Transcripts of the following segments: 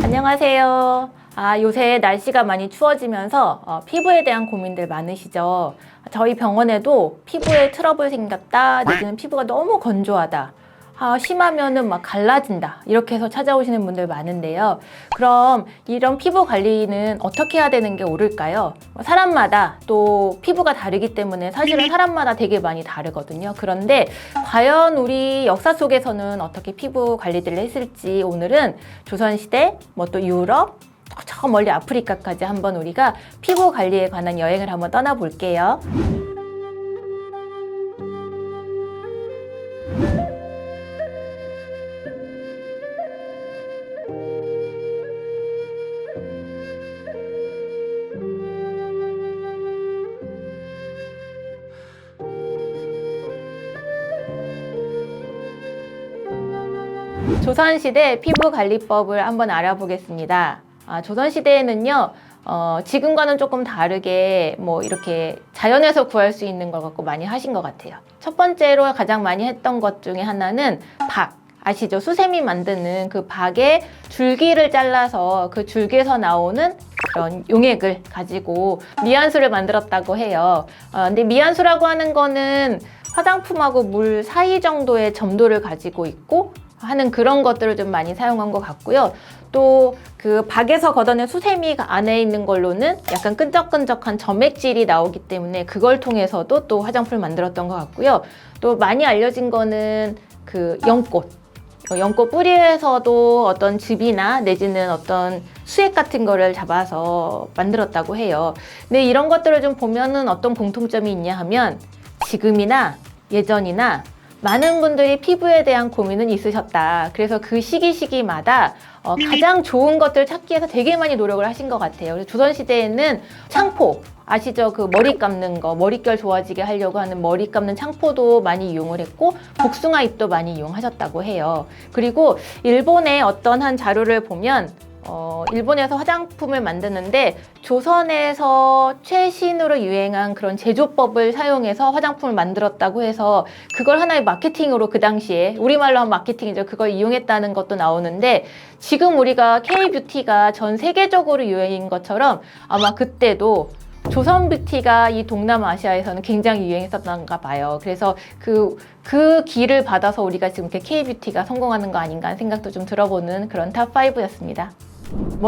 안녕하세요. 요새 날씨가 많이 추워지면서 피부에 대한 고민들 많으시죠? 저희 병원에도 피부에 트러블 생겼다, 내지는 피부가 너무 건조하다, 심하면은 막 갈라진다, 이렇게 해서 찾아오시는 분들 많은데요. 그럼 이런 피부 관리는 어떻게 해야 되는 게 옳을까요? 사람마다 또 피부가 다르기 때문에 사실은 사람마다 되게 많이 다르거든요. 그런데 과연 우리 역사 속에서는 어떻게 피부 관리들을 했을지 오늘은 조선시대, 또 유럽, 저 멀리 아프리카까지 한번 우리가 피부 관리에 관한 여행을 한번 떠나볼게요. 조선시대 피부관리법을 한번 알아보겠습니다. 조선시대에는요, 지금과는 조금 다르게 이렇게 자연에서 구할 수 있는 걸 갖고 많이 하신 것 같아요. 첫 번째로 가장 많이 했던 것 중에 하나는 박. 아시죠? 수세미 만드는 그 박에 줄기를 잘라서 그 줄기에서 나오는 그런 용액을 가지고 미안수를 만들었다고 해요. 근데 미안수라고 하는 거는 화장품하고 물 사이 정도의 점도를 가지고 있고 하는 그런 것들을 좀 많이 사용한 것 같고요. 또 그 박에서 걷어낸 수세미 안에 있는 걸로는 약간 끈적끈적한 점액질이 나오기 때문에 그걸 통해서도 또 화장품을 만들었던 것 같고요. 또 많이 알려진 거는 그 연꽃 뿌리에서도 어떤 즙이나 내지는 어떤 수액 같은 거를 잡아서 만들었다고 해요. 근데 이런 것들을 좀 보면은 어떤 공통점이 있냐 하면 지금이나 예전이나 많은 분들이 피부에 대한 고민은 있으셨다. 그래서 그 시기마다 가장 좋은 것들 찾기 위해서 되게 많이 노력을 하신 것 같아요. 그래서 조선시대에는 창포, 아시죠? 그 머리 감는 거, 머릿결 좋아지게 하려고 하는 머리 감는 창포도 많이 이용을 했고 복숭아 잎도 많이 이용하셨다고 해요. 그리고 일본의 어떤 한 자료를 보면 일본에서 화장품을 만드는데 조선에서 최신으로 유행한 그런 제조법을 사용해서 화장품을 만들었다고 해서 그걸 하나의 마케팅으로 그 당시에 우리말로 한 마케팅이죠. 그걸 이용했다는 것도 나오는데 지금 우리가 K-뷰티가 전 세계적으로 유행인 것처럼 아마 그때도 조선 뷰티가 이 동남아시아에서는 굉장히 유행했었던가 봐요. 그래서 그 길을 받아서 우리가 지금 이렇게 K-뷰티가 성공하는 거 아닌가 하는 생각도 좀 들어보는 그런 탑5였습니다.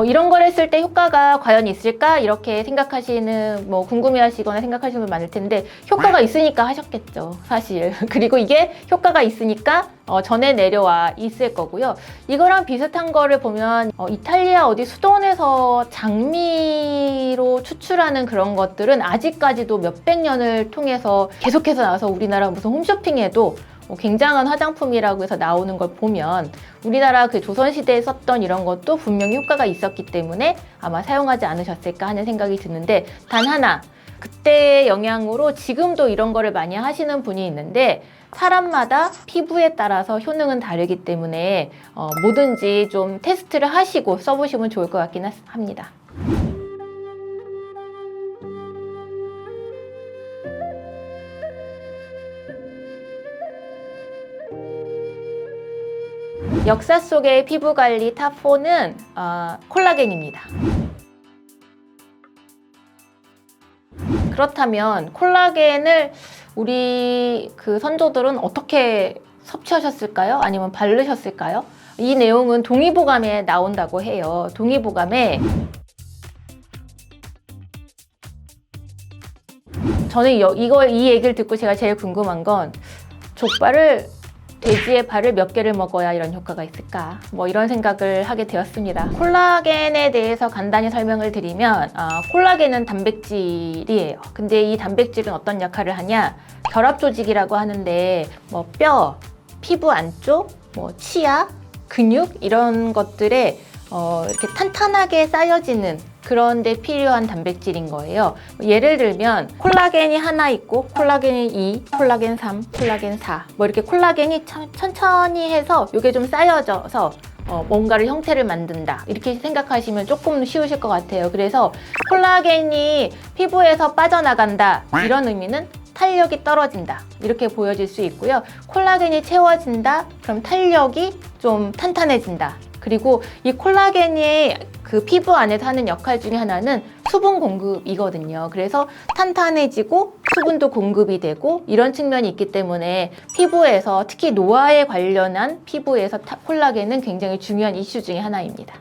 이런 걸 했을 때 효과가 과연 있을까? 이렇게 생각하시는, 궁금해하시거나 생각하시는 분 많을 텐데, 효과가 있으니까 하셨겠죠, 사실. 그리고 이게 효과가 있으니까 전해 내려와 있을 거고요. 이거랑 비슷한 거를 보면, 이탈리아 어디 수도원에서 장미로 추출하는 그런 것들은 아직까지도 몇백 년을 통해서 계속해서 나와서 우리나라 무슨 홈쇼핑에도 굉장한 화장품이라고 해서 나오는 걸 보면 우리나라 그 조선시대에 썼던 이런 것도 분명히 효과가 있었기 때문에 아마 사용하지 않으셨을까 하는 생각이 드는데 단 하나, 그때의 영향으로 지금도 이런 거를 많이 하시는 분이 있는데 사람마다 피부에 따라서 효능은 다르기 때문에 뭐든지 좀 테스트를 하시고 써보시면 좋을 것 같긴 합니다. 역사 속의 피부관리 탑4는 콜라겐입니다. 그렇다면 콜라겐을 우리 그 선조들은 어떻게 섭취하셨을까요? 아니면 바르셨을까요? 이 내용은 동의보감에 나온다고 해요. 동의보감에 저는 이 얘기를 듣고 제가 제일 궁금한 건 돼지의 발을 몇 개를 먹어야 이런 효과가 있을까? 이런 생각을 하게 되었습니다. 콜라겐에 대해서 간단히 설명을 드리면 콜라겐은 단백질이에요. 근데 이 단백질은 어떤 역할을 하냐? 결합 조직이라고 하는데 뼈, 피부 안쪽, 치아, 근육 이런 것들에 이렇게 탄탄하게 쌓여지는 그런데 필요한 단백질인 거예요. 예를 들면 콜라겐이 하나 있고 콜라겐이 2, 콜라겐 3, 콜라겐 4 이렇게 콜라겐이 천천히 해서 이게 좀 쌓여져서 뭔가를 형태를 만든다 이렇게 생각하시면 조금 쉬우실 것 같아요. 그래서 콜라겐이 피부에서 빠져나간다 이런 의미는 탄력이 떨어진다 이렇게 보여질 수 있고요. 콜라겐이 채워진다 그럼 탄력이 좀 탄탄해진다 그리고 이 콜라겐이 그 피부 안에서 하는 역할 중에 하나는 수분 공급이거든요. 그래서 탄탄해지고 수분도 공급이 되고 이런 측면이 있기 때문에 피부에서 특히 노화에 관련한 피부에서 콜라겐은 굉장히 중요한 이슈 중에 하나입니다.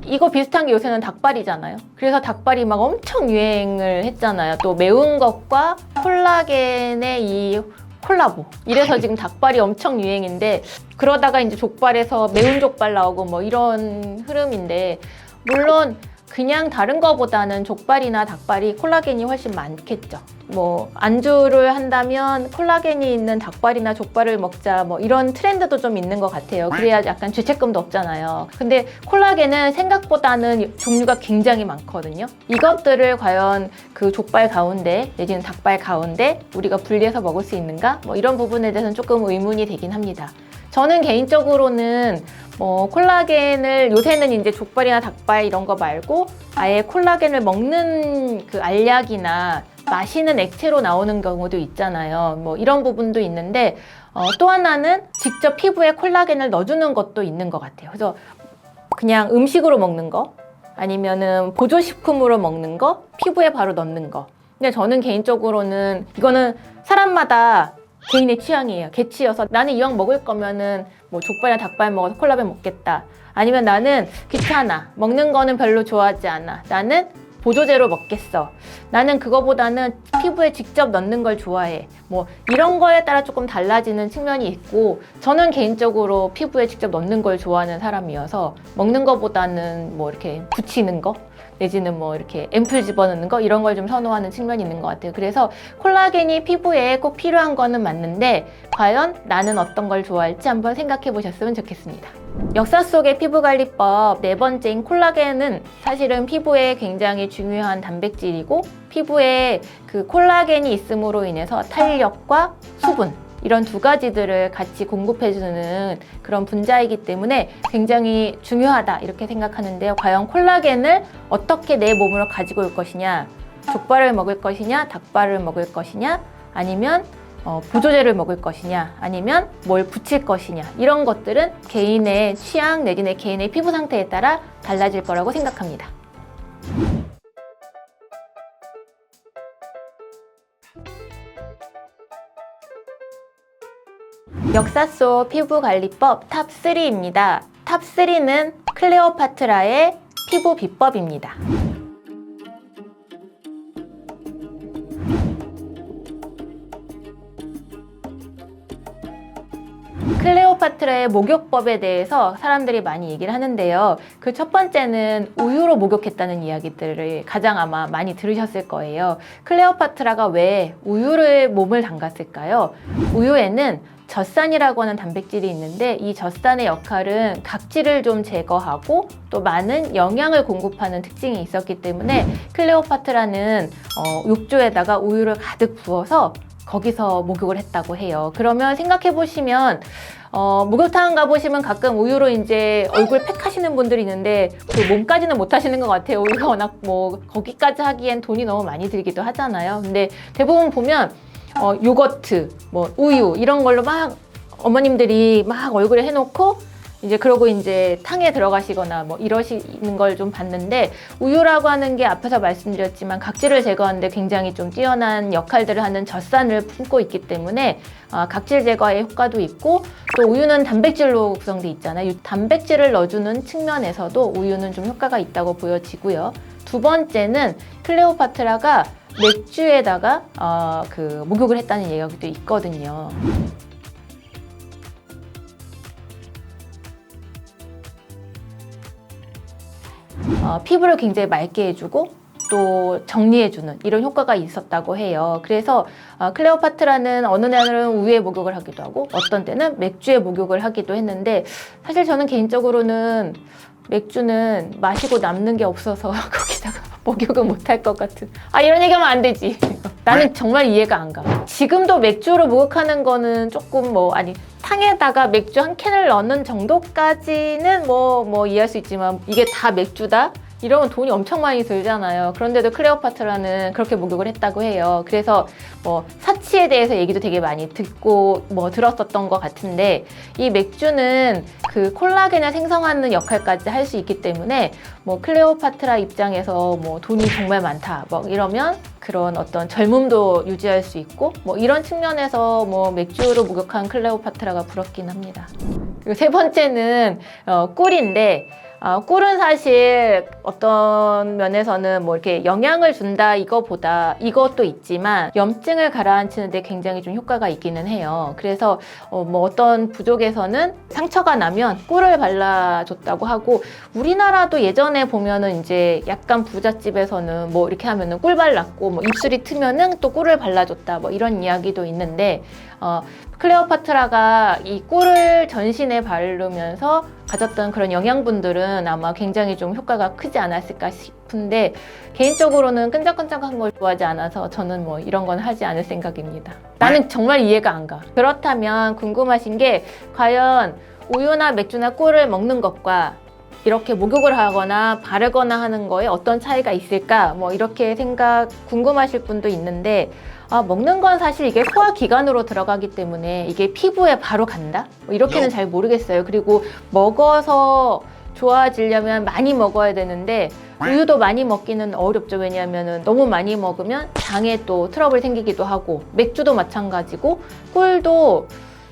이거 비슷한 게 요새는 닭발이잖아요. 그래서 닭발이 막 엄청 유행을 했잖아요. 또 매운 것과 콜라겐의 이 콜라보. 이래서 지금 닭발이 엄청 유행인데, 그러다가 이제 족발에서 매운 족발 나오고 뭐 이런 흐름인데, 물론 그냥 다른 거보다는 족발이나 닭발이 콜라겐이 훨씬 많겠죠. 뭐 안주를 한다면 콜라겐이 있는 닭발이나 족발을 먹자, 뭐 이런 트렌드도 좀 있는 것 같아요. 그래야 약간 죄책감도 없잖아요. 근데 콜라겐은 생각보다는 종류가 굉장히 많거든요. 이것들을 과연 그 족발 가운데 내지는 닭발 가운데 우리가 분리해서 먹을 수 있는가? 뭐 이런 부분에 대해서는 조금 의문이 되긴 합니다. 저는 개인적으로는 콜라겐을 요새는 이제 족발이나 닭발 이런 거 말고 아예 콜라겐을 먹는 그 알약이나 마시는 액체로 나오는 경우도 있잖아요. 뭐 이런 부분도 있는데 또 하나는 직접 피부에 콜라겐을 넣어주는 것도 있는 것 같아요. 그래서 그냥 음식으로 먹는 거 아니면은 보조식품으로 먹는 거, 피부에 바로 넣는 거. 근데 저는 개인적으로는 이거는 사람마다 개인의 취향이에요. 개취여서 나는 이왕 먹을 거면은 뭐 족발이나 닭발 먹어서 콜라겐 먹겠다. 아니면 나는 귀찮아. 먹는 거는 별로 좋아하지 않아. 나는 보조제로 먹겠어. 나는 그거보다는 피부에 직접 넣는 걸 좋아해. 뭐 이런 거에 따라 조금 달라지는 측면이 있고, 저는 개인적으로 피부에 직접 넣는 걸 좋아하는 사람이어서 먹는 거보다는 뭐 이렇게 붙이는 거 내지는 뭐 이렇게 앰플 집어넣는 거 이런 걸 좀 선호하는 측면이 있는 것 같아요. 그래서 콜라겐이 피부에 꼭 필요한 거는 맞는데 과연 나는 어떤 걸 좋아할지 한번 생각해 보셨으면 좋겠습니다. 역사 속의 피부관리법 네 번째인 콜라겐은 사실은 피부에 굉장히 중요한 단백질이고, 피부에 그 콜라겐이 있음으로 인해서 탄력과 수분 이런 두 가지들을 같이 공급해주는 그런 분자이기 때문에 굉장히 중요하다 이렇게 생각하는데요. 과연 콜라겐을 어떻게 내 몸으로 가지고 올 것이냐, 족발을 먹을 것이냐, 닭발을 먹을 것이냐, 아니면 보조제를 먹을 것이냐, 아니면 뭘 붙일 것이냐, 이런 것들은 개인의 취향 내지는 개인의 피부 상태에 따라 달라질 거라고 생각합니다. 역사 속 피부관리법 탑3입니다. 탑3는 클레오파트라의 피부 비법입니다. 클레오파트라의 목욕법에 대해서 사람들이 많이 얘기를 하는데요. 그 첫 번째는 우유로 목욕했다는 이야기들을 가장 아마 많이 들으셨을 거예요. 클레오파트라가 왜 우유를 몸을 담갔을까요? 우유에는 젖산이라고 하는 단백질이 있는데, 이 젖산의 역할은 각질을 좀 제거하고 또 많은 영양을 공급하는 특징이 있었기 때문에 클레오파트라는 욕조에다가 우유를 가득 부어서 거기서 목욕을 했다고 해요. 그러면 생각해 보시면 목욕탕 가보시면 가끔 우유로 이제 얼굴 팩 하시는 분들이 있는데 그 몸까지는 못 하시는 것 같아요. 우유가 워낙 뭐 거기까지 하기엔 돈이 너무 많이 들기도 하잖아요. 근데 대부분 보면 요거트, 뭐 우유 이런 걸로 막 어머님들이 막 얼굴에 해놓고 이제 그러고 이제 탕에 들어가시거나 뭐 이러시는 걸 좀 봤는데, 우유라고 하는 게 앞에서 말씀드렸지만 각질을 제거하는데 굉장히 좀 뛰어난 역할들을 하는 젖산을 품고 있기 때문에 각질 제거의 효과도 있고, 또 우유는 단백질로 구성돼 있잖아요. 이 단백질을 넣어주는 측면에서도 우유는 좀 효과가 있다고 보여지고요. 두 번째는 클레오파트라가 맥주에다가 그 목욕을 했다는 이야기도 있거든요. 피부를 굉장히 맑게 해주고 또 정리해주는 이런 효과가 있었다고 해요. 그래서 클레오파트라는 어느 날은 우유에 목욕을 하기도 하고 어떤 때는 맥주에 목욕을 하기도 했는데, 사실 저는 개인적으로는 맥주는 마시고 남는 게 없어서 거기다가 목욕은 못할 것 같은, 이런 얘기하면 안 되지. 나는 정말 이해가 안 가. 지금도 맥주로 목욕하는 거는 조금 탕에다가 맥주 한 캔을 넣는 정도까지는 뭐 이해할 수 있지만, 이게 다 맥주다? 이러면 돈이 엄청 많이 들잖아요. 그런데도 클레오파트라는 그렇게 목욕을 했다고 해요. 그래서 뭐 사치에 대해서 얘기도 되게 많이 듣고 뭐 들었었던 것 같은데, 이 맥주는 그 콜라겐을 생성하는 역할까지 할 수 있기 때문에 뭐 클레오파트라 입장에서 뭐 돈이 정말 많다 뭐 이러면 그런 어떤 젊음도 유지할 수 있고 뭐 이런 측면에서 뭐 맥주로 목욕한 클레오파트라가 부럽긴 합니다. 그리고 세 번째는 꿀인데, 꿀은 사실 어떤 면에서는 뭐 이렇게 영향을 준다 이거보다 이것도 있지만 염증을 가라앉히는데 굉장히 좀 효과가 있기는 해요. 그래서 뭐 어떤 부족에서는 상처가 나면 꿀을 발라줬다고 하고, 우리나라도 예전에 보면은 이제 약간 부잣집에서는 뭐 이렇게 하면은 꿀 발랐고 뭐 입술이 트면은 또 꿀을 발라줬다 뭐 이런 이야기도 있는데, 클레오파트라가 이 꿀을 전신에 바르면서 가졌던 그런 영양분들은 아마 굉장히 좀 효과가 크지 않았을까 싶은데, 개인적으로는 끈적끈적한 걸 좋아하지 않아서 저는 뭐 이런 건 하지 않을 생각입니다. 나는 정말 이해가 안 가. 그렇다면 궁금하신 게, 과연 우유나 맥주나 꿀을 먹는 것과 이렇게 목욕을 하거나 바르거나 하는 거에 어떤 차이가 있을까? 뭐 이렇게 궁금하실 분도 있는데, 먹는 건 사실 이게 소화기관으로 들어가기 때문에 이게 피부에 바로 간다? 뭐 이렇게는 잘 모르겠어요. 그리고 먹어서 좋아지려면 많이 먹어야 되는데, 우유도 많이 먹기는 어렵죠. 왜냐하면 너무 많이 먹으면 장에 또 트러블 생기기도 하고, 맥주도 마찬가지고, 꿀도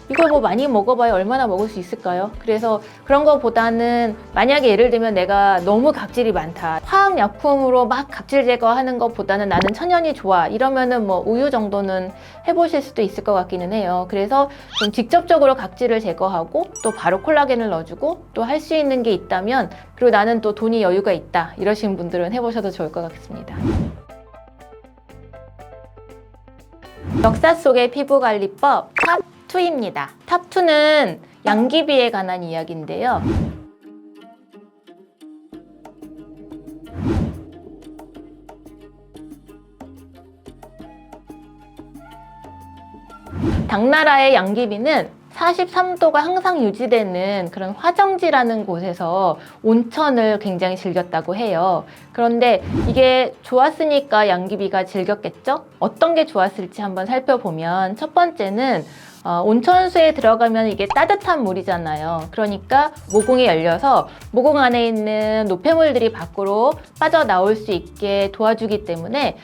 이걸 뭐 많이 먹어봐야 얼마나 먹을 수 있을까요? 그래서 그런 거보다는, 만약에 예를 들면 내가 너무 각질이 많다, 화학약품으로 막 각질 제거하는 것보다는 나는 천연이 좋아, 이러면은 뭐 우유 정도는 해보실 수도 있을 것 같기는 해요. 그래서 좀 직접적으로 각질을 제거하고 또 바로 콜라겐을 넣어주고 또 할 수 있는 게 있다면, 그리고 나는 또 돈이 여유가 있다 이러신 분들은 해보셔도 좋을 것 같습니다. 역사 속의 피부관리법 탑2입니다. 탑2는 양귀비에 관한 이야기인데요. 당나라의 양귀비는 43도가 항상 유지되는 그런 화정지라는 곳에서 온천을 굉장히 즐겼다고 해요. 그런데 이게 좋았으니까 양귀비가 즐겼겠죠? 어떤 게 좋았을지 한번 살펴보면, 첫 번째는 온천수에 들어가면 이게 따뜻한 물이잖아요. 그러니까 모공이 열려서 모공 안에 있는 노폐물들이 밖으로 빠져나올 수 있게 도와주기 때문에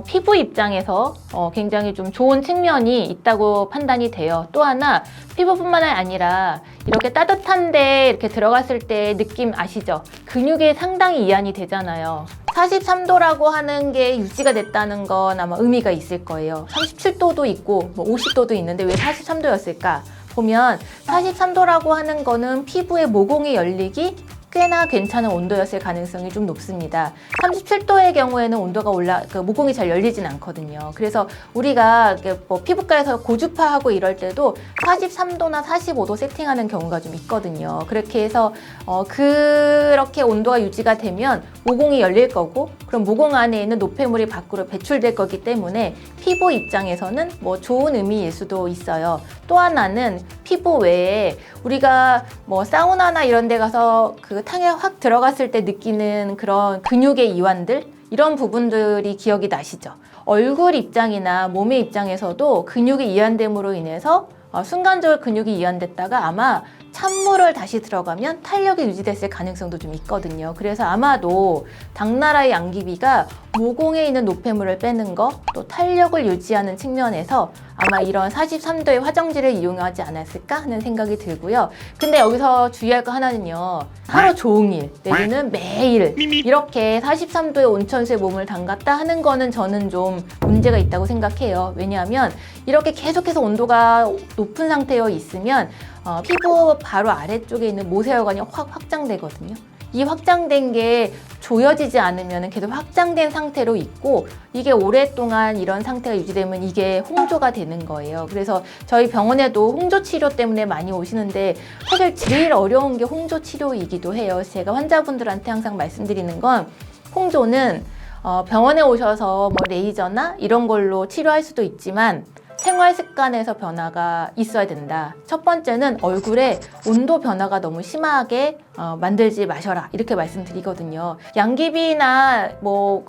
피부 입장에서 굉장히 좀 좋은 측면이 있다고 판단이 돼요. 또 하나, 피부뿐만 아니라 이렇게 따뜻한데 이렇게 들어갔을 때 느낌 아시죠? 근육에 상당히 이완이 되잖아요. 43도라고 하는 게 유지가 됐다는 건 아마 의미가 있을 거예요. 37도도 있고 뭐 50도도 있는데 왜 43도였을까? 보면 43도라고 하는 거는 피부의 모공이 열리기 꽤나 괜찮은 온도였을 가능성이 좀 높습니다. 37도의 경우에는 온도가 모공이 잘 열리진 않거든요. 그래서 우리가 뭐 피부과에서 고주파하고 이럴 때도 43도나 45도 세팅하는 경우가 좀 있거든요. 그렇게 해서 그렇게 온도가 유지가 되면 모공이 열릴 거고, 그럼 모공 안에 있는 노폐물이 밖으로 배출될 거기 때문에 피부 입장에서는 뭐 좋은 의미일 수도 있어요. 또 하나는 피부 외에 우리가 뭐 사우나나 이런 데 가서 그 탕에 확 들어갔을 때 느끼는 그런 근육의 이완들, 이런 부분들이 기억이 나시죠? 얼굴 입장이나 몸의 입장에서도 근육이 이완됨으로 인해서 순간적으로 근육이 이완됐다가 아마 찬물을 다시 들어가면 탄력이 유지됐을 가능성도 좀 있거든요. 그래서 아마도 당나라의 양귀비가 모공에 있는 노폐물을 빼는 거, 또 탄력을 유지하는 측면에서 아마 이런 43도의 화정지를 이용하지 않았을까 하는 생각이 들고요. 근데 여기서 주의할 거 하나는요, 하루 종일 내지는 매일 이렇게 43도의 온천수에 몸을 담갔다 하는 거는 저는 좀 문제가 있다고 생각해요. 왜냐하면 이렇게 계속해서 온도가 높은 상태에 있으면 피부 바로 아래쪽에 있는 모세혈관이 확 확장되거든요. 이 확장된 게 조여지지 않으면 계속 확장된 상태로 있고, 이게 오랫동안 이런 상태가 유지되면 이게 홍조가 되는 거예요. 그래서 저희 병원에도 홍조 치료 때문에 많이 오시는데, 사실 제일 어려운 게 홍조 치료이기도 해요. 제가 환자분들한테 항상 말씀드리는 건, 홍조는 병원에 오셔서 뭐 레이저나 이런 걸로 치료할 수도 있지만 생활 습관에서 변화가 있어야 된다. 첫 번째는 얼굴에 온도 변화가 너무 심하게 만들지 마셔라. 이렇게 말씀드리거든요. 양귀비나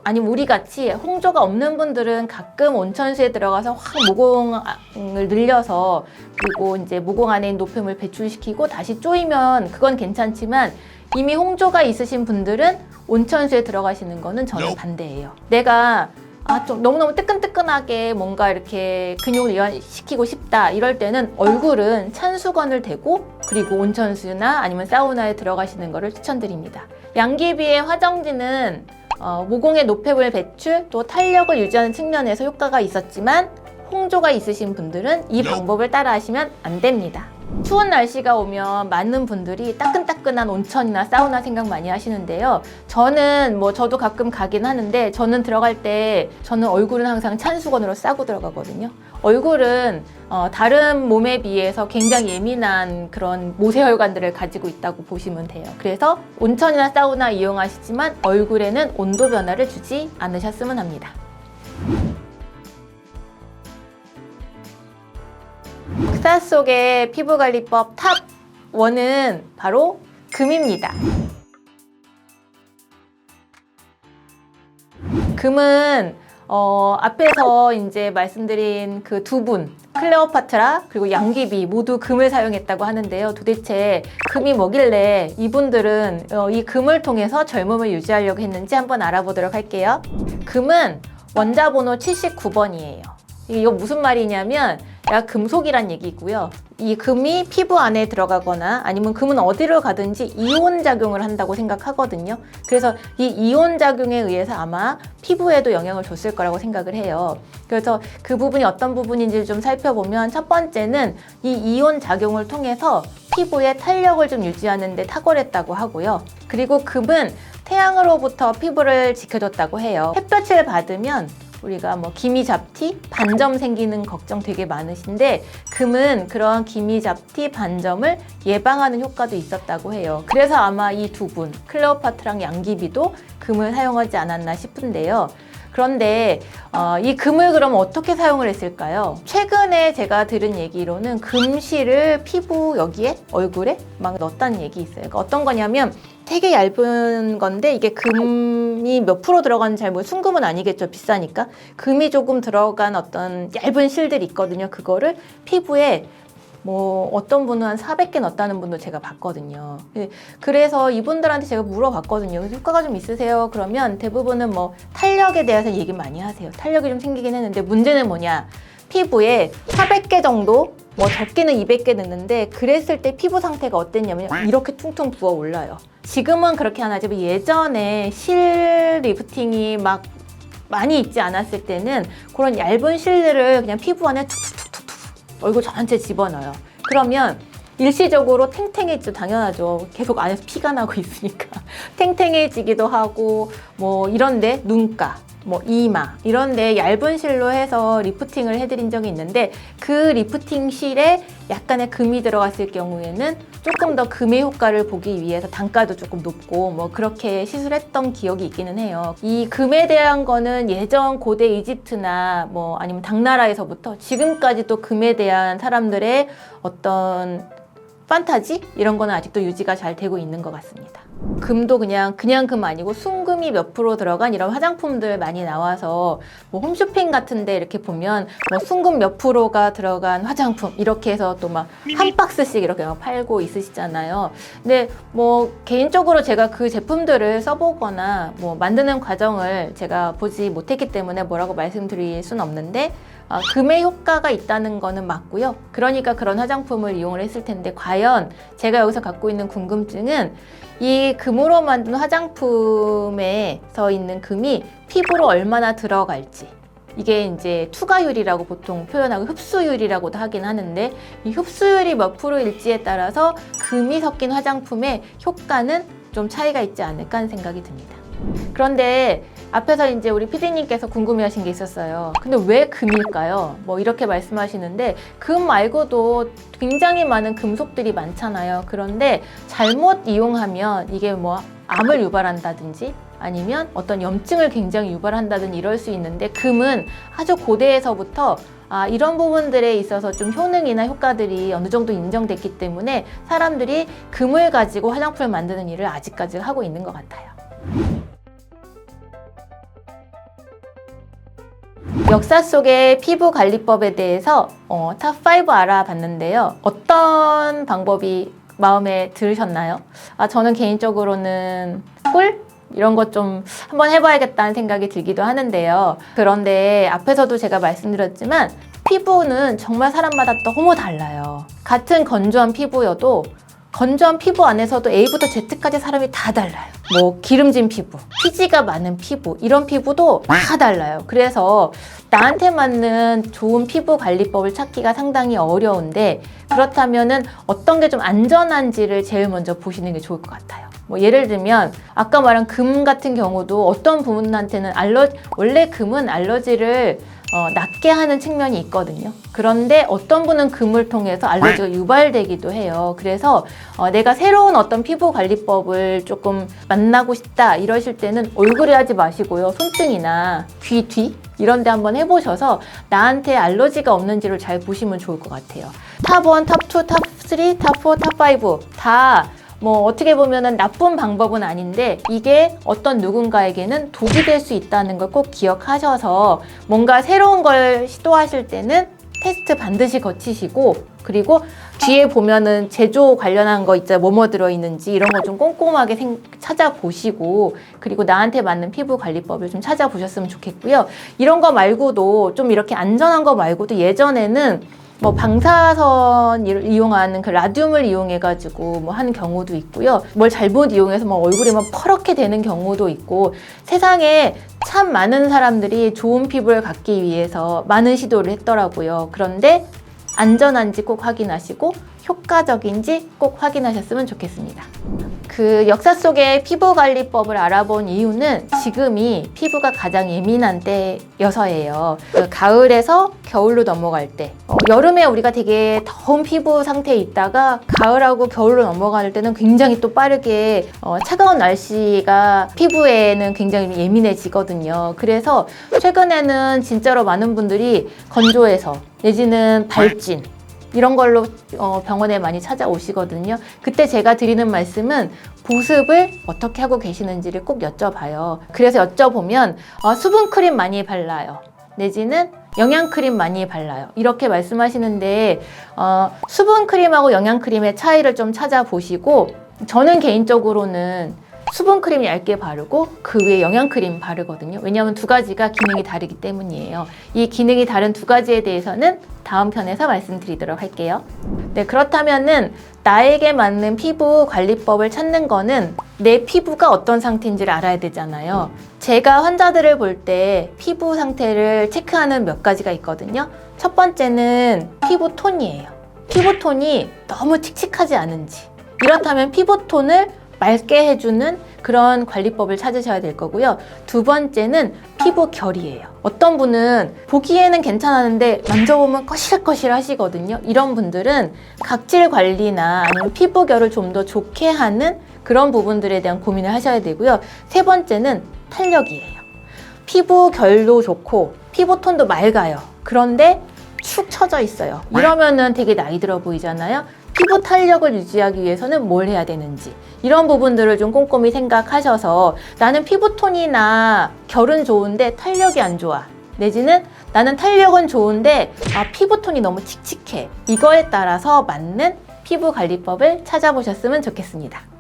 아니면 우리 같이 홍조가 없는 분들은 가끔 온천수에 들어가서 확 모공을 늘려서 그리고 이제 모공 안에 있는 노폐물 배출시키고 다시 쪼이면 그건 괜찮지만 이미 홍조가 있으신 분들은 온천수에 들어가시는 거는 저는 반대예요. 내가 좀 너무너무 뜨끈뜨끈하게 뭔가 이렇게 근육을 이완시키고 싶다 이럴 때는 얼굴은 찬 수건을 대고 그리고 온천수나 아니면 사우나에 들어가시는 거를 추천드립니다. 양귀비의 화정지는 모공의 노폐물 배출 또 탄력을 유지하는 측면에서 효과가 있었지만 홍조가 있으신 분들은 이 방법을 따라 하시면 안 됩니다. 추운 날씨가 오면 많은 분들이 따끈따끈한 온천이나 사우나 생각 많이 하시는데요. 저는 저도 가끔 가긴 하는데 저는 들어갈 때 저는 얼굴은 항상 찬 수건으로 싸고 들어가거든요. 얼굴은 다른 몸에 비해서 굉장히 예민한 그런 모세혈관들을 가지고 있다고 보시면 돼요. 그래서 온천이나 사우나 이용하시지만 얼굴에는 온도 변화를 주지 않으셨으면 합니다. 역사 속의 피부관리법 탑 1은 바로 금입니다. 금은 앞에서 이제 말씀드린 그 두 분, 클레오파트라 그리고 양귀비 모두 금을 사용했다고 하는데요. 도대체 금이 뭐길래 이분들은 이 금을 통해서 젊음을 유지하려고 했는지 한번 알아보도록 할게요. 금은 원자번호 79번이에요. 이거 무슨 말이냐면 금속이란 얘기고요. 이 금이 피부 안에 들어가거나 아니면 금은 어디로 가든지 이온 작용을 한다고 생각하거든요. 그래서 이 이온 작용에 의해서 아마 피부에도 영향을 줬을 거라고 생각을 해요. 그래서 그 부분이 어떤 부분인지 좀 살펴보면 첫 번째는 이 이온 작용을 통해서 피부의 탄력을 좀 유지하는 데 탁월했다고 하고요. 그리고 금은 태양으로부터 피부를 지켜줬다고 해요. 햇볕을 받으면 우리가 기미 잡티, 반점 생기는 걱정 되게 많으신데 금은 그런 기미 잡티, 반점을 예방하는 효과도 있었다고 해요. 그래서 아마 이 두 분, 클레오파트랑 양귀비도 금을 사용하지 않았나 싶은데요. 그런데 이 금을 그럼 어떻게 사용을 했을까요? 최근에 제가 들은 얘기로는 금실을 피부 여기에 얼굴에 막 넣었다는 얘기 있어요. 그러니까 어떤 거냐면 되게 얇은 건데 이게 금이 몇 프로 들어가는지 잘 순금은 아니겠죠. 비싸니까. 금이 조금 들어간 어떤 얇은 실들이 있거든요. 그거를 피부에 어떤 분은 한 400개 넣었다는 분도 제가 봤거든요. 그래서 이분들한테 제가 물어봤거든요. 효과가 좀 있으세요? 그러면 대부분은 탄력에 대해서 얘기 많이 하세요. 탄력이 좀 생기긴 했는데 문제는 뭐냐? 피부에 400개 정도, 적게는 200개 넣는데 그랬을 때 피부 상태가 어땠냐면 이렇게 퉁퉁 부어 올라요. 지금은 그렇게 안 하지만 예전에 실 리프팅이 막 많이 있지 않았을 때는 그런 얇은 실들을 그냥 피부 안에 툭툭툭툭 얼굴 전체 집어넣어요. 그러면 일시적으로 탱탱해지죠. 당연하죠. 계속 안에서 피가 나고 있으니까. 탱탱해지기도 하고 이런데 눈가, 이마 이런데 얇은 실로 해서 리프팅을 해드린 적이 있는데 그 리프팅 실에 약간의 금이 들어갔을 경우에는 조금 더 금의 효과를 보기 위해서 단가도 조금 높고 그렇게 시술했던 기억이 있기는 해요. 이 금에 대한 거는 예전 고대 이집트나 아니면 당나라에서부터 지금까지 또 금에 대한 사람들의 어떤 판타지? 이런 거는 아직도 유지가 잘 되고 있는 것 같습니다. 금도 그냥 금 아니고 순금이 몇 프로 들어간 이런 화장품들 많이 나와서 홈쇼핑 같은데 이렇게 보면 순금 몇 프로가 들어간 화장품 이렇게 해서 또 한 박스씩 이렇게 팔고 있으시잖아요. 근데 개인적으로 제가 그 제품들을 써보거나 만드는 과정을 제가 보지 못했기 때문에 뭐라고 말씀드릴 수는 없는데 금의 효과가 있다는 거는 맞고요. 그러니까 그런 화장품을 이용을 했을 텐데 과연 제가 여기서 갖고 있는 궁금증은 이 금으로 만든 화장품에서 있는 금이 피부로 얼마나 들어갈지 이게 이제 투과율이라고 보통 표현하고 흡수율이라고도 하긴 하는데 이 흡수율이 몇 프로일지에 따라서 금이 섞인 화장품의 효과는 좀 차이가 있지 않을까 하는 생각이 듭니다. 그런데 앞에서 이제 우리 PD님께서 궁금해하신 게 있었어요. 근데 왜 금일까요? 이렇게 말씀하시는데 금 말고도 굉장히 많은 금속들이 많잖아요. 그런데 잘못 이용하면 이게 암을 유발한다든지 아니면 어떤 염증을 굉장히 유발한다든지 이럴 수 있는데 금은 아주 고대에서부터 이런 부분들에 있어서 좀 효능이나 효과들이 어느 정도 인정됐기 때문에 사람들이 금을 가지고 화장품을 만드는 일을 아직까지 하고 있는 것 같아요. 역사 속의 피부 관리법에 대해서 탑5 알아봤는데요. 어떤 방법이 마음에 들으셨나요? 저는 개인적으로는 꿀? 이런 것 좀 한번 해봐야겠다는 생각이 들기도 하는데요. 그런데 앞에서도 제가 말씀드렸지만 피부는 정말 사람마다 너무 달라요. 같은 건조한 피부여도 건조한 피부 안에서도 A부터 Z까지 사람이 다 달라요. 뭐 기름진 피부, 피지가 많은 피부, 이런 피부도 다 달라요. 그래서 나한테 맞는 좋은 피부 관리법을 찾기가 상당히 어려운데, 그렇다면은 어떤 게 좀 안전한지를 제일 먼저 보시는 게 좋을 것 같아요. 뭐 예를 들면 아까 말한 금 같은 경우도 어떤 분한테는 원래 금은 알러지를 낫게 하는 측면이 있거든요. 그런데 어떤 분은 금을 통해서 알러지가 유발되기도 해요. 그래서 내가 새로운 어떤 피부 관리법을 조금 만나고 싶다 이러실 때는 얼굴에 하지 마시고요. 손등이나 귀 뒤 이런 데 한번 해보셔서 나한테 알러지가 없는지를 잘 보시면 좋을 것 같아요. 탑1, 탑2, 탑3, 탑4, 탑5 다 뭐 어떻게 보면은 나쁜 방법은 아닌데 이게 어떤 누군가에게는 독이 될 수 있다는 걸 꼭 기억하셔서 뭔가 새로운 걸 시도하실 때는 테스트 반드시 거치시고, 그리고 뒤에 보면은 제조 관련한 거 있잖아요. 뭐뭐 들어있는지 이런 거 좀 꼼꼼하게 찾아보시고, 그리고 나한테 맞는 피부 관리법을 좀 찾아보셨으면 좋겠고요. 이런 거 말고도 좀 이렇게 안전한 거 말고도 예전에는 뭐 방사선을 이용하는 그 라듐을 이용해가지고 뭐 하는 경우도 있고요. 뭘 잘못 이용해서 뭐 얼굴이 막 퍼렇게 되는 경우도 있고, 세상에 참 많은 사람들이 좋은 피부를 갖기 위해서 많은 시도를 했더라고요. 그런데 안전한지 꼭 확인하시고 효과적인지 꼭 확인하셨으면 좋겠습니다. 그 역사 속의 피부 관리법을 알아본 이유는 지금이 피부가 가장 예민한 때여서예요. 그 가을에서 겨울로 넘어갈 때, 여름에 우리가 되게 더운 피부 상태에 있다가 가을하고 겨울로 넘어갈 때는 굉장히 또 빠르게 차가운 날씨가 피부에는 굉장히 예민해지거든요. 그래서 최근에는 진짜로 많은 분들이 건조해서 내지는 발진 이런 걸로 병원에 많이 찾아오시거든요. 그때 제가 드리는 말씀은 보습을 어떻게 하고 계시는지를 꼭 여쭤봐요. 그래서 여쭤보면 수분크림 많이 발라요. 내지는 영양크림 많이 발라요. 이렇게 말씀하시는데 수분크림하고 영양크림의 차이를 좀 찾아보시고, 저는 개인적으로는 수분크림 얇게 바르고 그 위에 영양크림 바르거든요. 왜냐하면 두 가지가 기능이 다르기 때문이에요. 이 기능이 다른 두 가지에 대해서는 다음 편에서 말씀드리도록 할게요. 네, 그렇다면은 나에게 맞는 피부 관리법을 찾는 거는 내 피부가 어떤 상태인지를 알아야 되잖아요. 제가 환자들을 볼 때 피부 상태를 체크하는 몇 가지가 있거든요. 첫 번째는 피부 톤이에요. 피부 톤이 너무 칙칙하지 않은지. 이렇다면 피부 톤을 맑게 해주는 그런 관리법을 찾으셔야 될 거고요. 두 번째는 피부 결이에요. 어떤 분은 보기에는 괜찮았는데 만져보면 거실거실 하시거든요. 이런 분들은 각질 관리나 아니면 피부 결을 좀 더 좋게 하는 그런 부분들에 대한 고민을 하셔야 되고요. 세 번째는 탄력이에요. 피부 결도 좋고 피부 톤도 맑아요. 그런데 축 처져 있어요. 이러면은 되게 나이 들어 보이잖아요. 피부 탄력을 유지하기 위해서는 뭘 해야 되는지, 이런 부분들을 좀 꼼꼼히 생각하셔서 나는 피부톤이나 결은 좋은데 탄력이 안 좋아, 내지는 나는 탄력은 좋은데 피부톤이 너무 칙칙해, 이거에 따라서 맞는 피부 관리법을 찾아보셨으면 좋겠습니다.